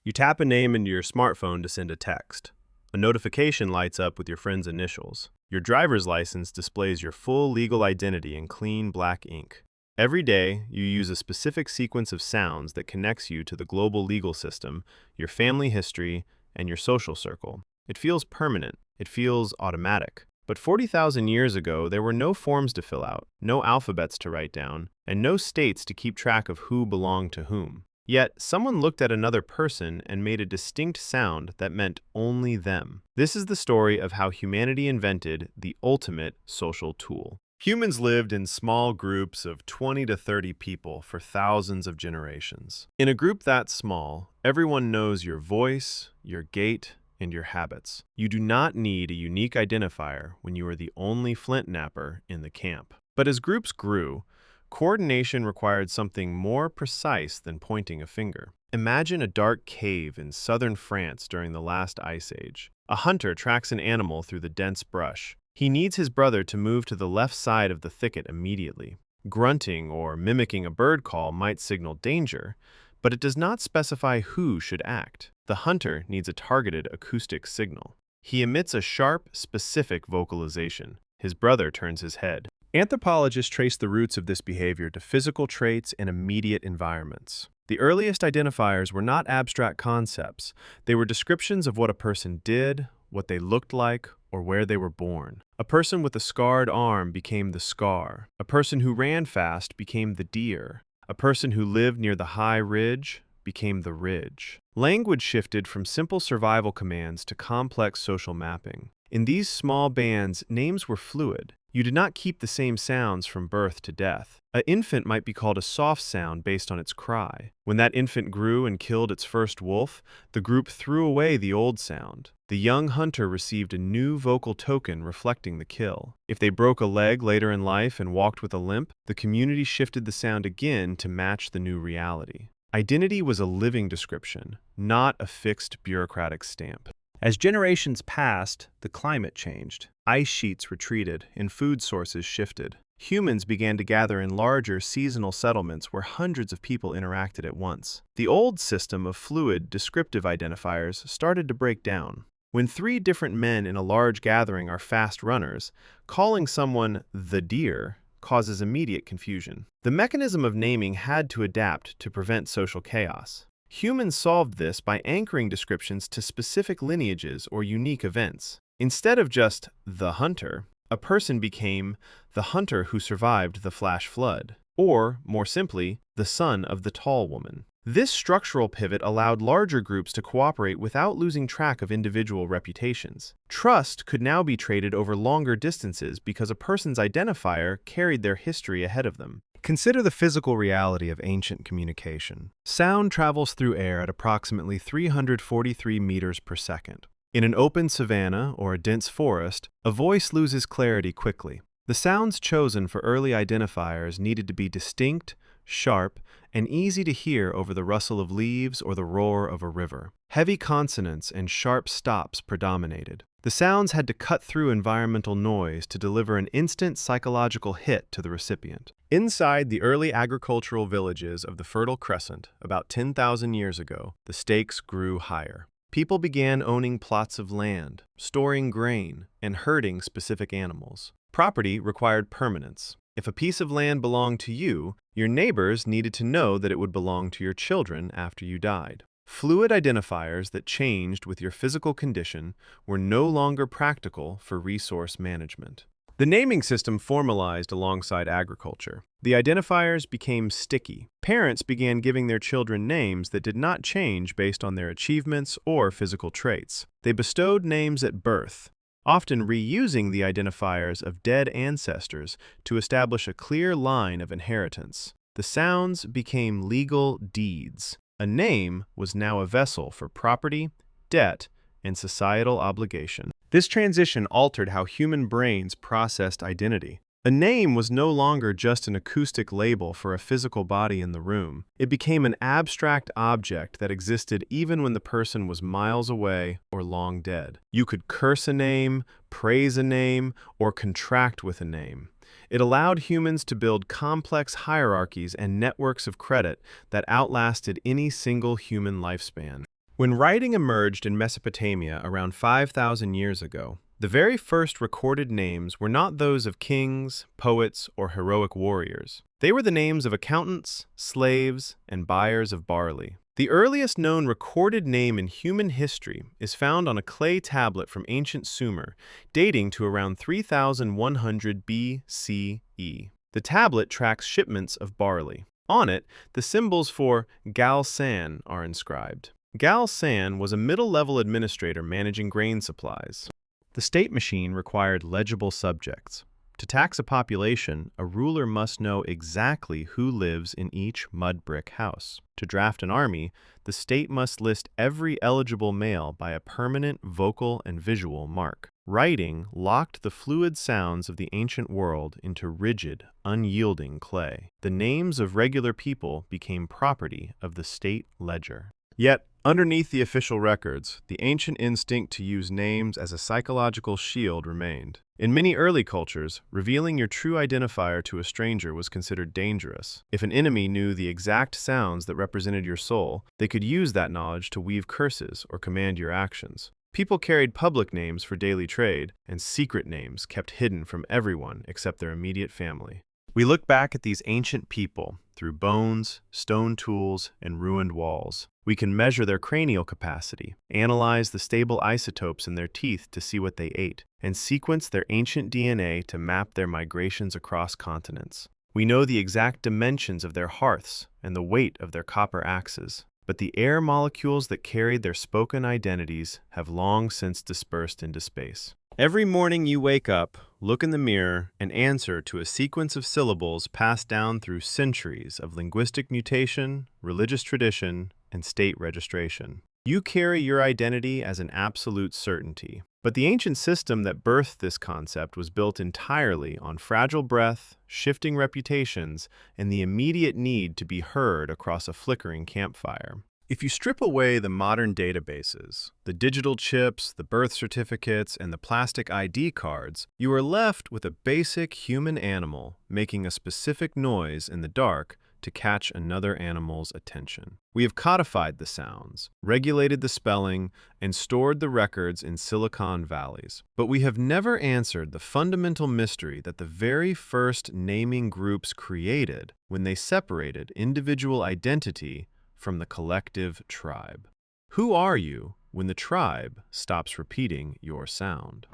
You tap a name into your smartphone to send a text. A notification lights up with your friend's initials. Your driver's license displays your full legal identity in clean black ink. Every day, you use a specific sequence of sounds that connects you to the global legal system, your family history, and your social circle. It feels permanent. It feels automatic. But 40,000 years ago, there were no forms to fill out, no alphabets to write down, and no states to keep track of who belonged to whom. Yet, someone looked at another person and made a distinct sound that meant only them. This is the story of how humanity invented the ultimate social tool. Humans lived in small groups of 20 to 30 people for thousands of generations. In a group that small, everyone knows your voice, your gait, and your habits. You do not need a unique identifier when you are the only flint knapper in the camp. But as groups grew, coordination required something more precise than pointing a finger. Imagine a dark cave in southern France during the last ice age. A hunter tracks an animal through the dense brush. He needs his brother to move to the left side of the thicket immediately. Grunting or mimicking a bird call might signal danger, but it does not specify who should act. The hunter needs a targeted acoustic signal. He emits a sharp, specific vocalization. His brother turns his head. Anthropologists trace the roots of this behavior to physical traits and immediate environments. The earliest identifiers were not abstract concepts. They were descriptions of what a person did, what they looked like, or where they were born. A person with a scarred arm became the scar. A person who ran fast became the deer. A person who lived near the high ridge became the ridge. Language shifted from simple survival commands to complex social mapping. In these small bands, names were fluid. You did not keep the same sounds from birth to death. An infant might be called a soft sound based on its cry. When that infant grew and killed its first wolf, the group threw away the old sound. The young hunter received a new vocal token reflecting the kill. If they broke a leg later in life and walked with a limp, the community shifted the sound again to match the new reality. Identity was a living description, not a fixed bureaucratic stamp. As generations passed, the climate changed. Ice sheets retreated and food sources shifted. Humans began to gather in larger seasonal settlements where hundreds of people interacted at once. The old system of fluid, descriptive identifiers started to break down. When three different men in a large gathering are fast runners, calling someone the deer causes immediate confusion. The mechanism of naming had to adapt to prevent social chaos. Humans solved this by anchoring descriptions to specific lineages or unique events. Instead of just the hunter, a person became the hunter who survived the flash flood, or, more simply, the son of the tall woman. This structural pivot allowed larger groups to cooperate without losing track of individual reputations. Trust could now be traded over longer distances because a person's identifier carried their history ahead of them. Consider the physical reality of ancient communication. Sound travels through air at approximately 343 meters per second. In an open savanna or a dense forest, a voice loses clarity quickly. The sounds chosen for early identifiers needed to be distinct, sharp, and easy to hear over the rustle of leaves or the roar of a river. Heavy consonants and sharp stops predominated. The sounds had to cut through environmental noise to deliver an instant psychological hit to the recipient. Inside the early agricultural villages of the Fertile Crescent, about 10,000 years ago, the stakes grew higher. People began owning plots of land, storing grain, and herding specific animals. Property required permanence. If a piece of land belonged to you, your neighbors needed to know that it would belong to your children after you died. Fluid identifiers that changed with your physical condition were no longer practical for resource management. The naming system formalized alongside agriculture. The identifiers became sticky. Parents began giving their children names that did not change based on their achievements or physical traits. They bestowed names at birth, often reusing the identifiers of dead ancestors to establish a clear line of inheritance. The sounds became legal deeds. A name was now a vessel for property, debt, and societal obligation. This transition altered how human brains processed identity. A name was no longer just an acoustic label for a physical body in the room. It became an abstract object that existed even when the person was miles away or long dead. You could curse a name, praise a name, or contract with a name. It allowed humans to build complex hierarchies and networks of credit that outlasted any single human lifespan. When writing emerged in Mesopotamia around 5,000 years ago, the very first recorded names were not those of kings, poets, or heroic warriors. They were the names of accountants, slaves, and buyers of barley. The earliest known recorded name in human history is found on a clay tablet from ancient Sumer, dating to around 3100 BCE. The tablet tracks shipments of barley. On it, the symbols for Gal-san are inscribed. Gal-san was a middle-level administrator managing grain supplies. The state machine required legible subjects. To tax a population, a ruler must know exactly who lives in each mud brick house. To draft an army, the state must list every eligible male by a permanent vocal and visual mark. Writing locked the fluid sounds of the ancient world into rigid, unyielding clay. The names of regular people became property of the state ledger. Yet, underneath the official records, the ancient instinct to use names as a psychological shield remained. In many early cultures, revealing your true identifier to a stranger was considered dangerous. If an enemy knew the exact sounds that represented your soul, they could use that knowledge to weave curses or command your actions. People carried public names for daily trade, and secret names kept hidden from everyone except their immediate family. We look back at these ancient people through bones, stone tools, and ruined walls. We can measure their cranial capacity, analyze the stable isotopes in their teeth to see what they ate, and sequence their ancient DNA to map their migrations across continents. We know the exact dimensions of their hearths and the weight of their copper axes, but the air molecules that carried their spoken identities have long since dispersed into space. Every morning you wake up, look in the mirror, and answer to a sequence of syllables passed down through centuries of linguistic mutation, religious tradition, and state registration. You carry your identity as an absolute certainty. But the ancient system that birthed this concept was built entirely on fragile breath, shifting reputations, and the immediate need to be heard across a flickering campfire. If you strip away the modern databases, the digital chips, the birth certificates, and the plastic ID cards, you are left with a basic human animal making a specific noise in the dark to catch another animal's attention. We have codified the sounds, regulated the spelling, and stored the records in Silicon Valleys. But we have never answered the fundamental mystery that the very first naming groups created when they separated individual identity from the collective tribe. Who are you when the tribe stops repeating your sound?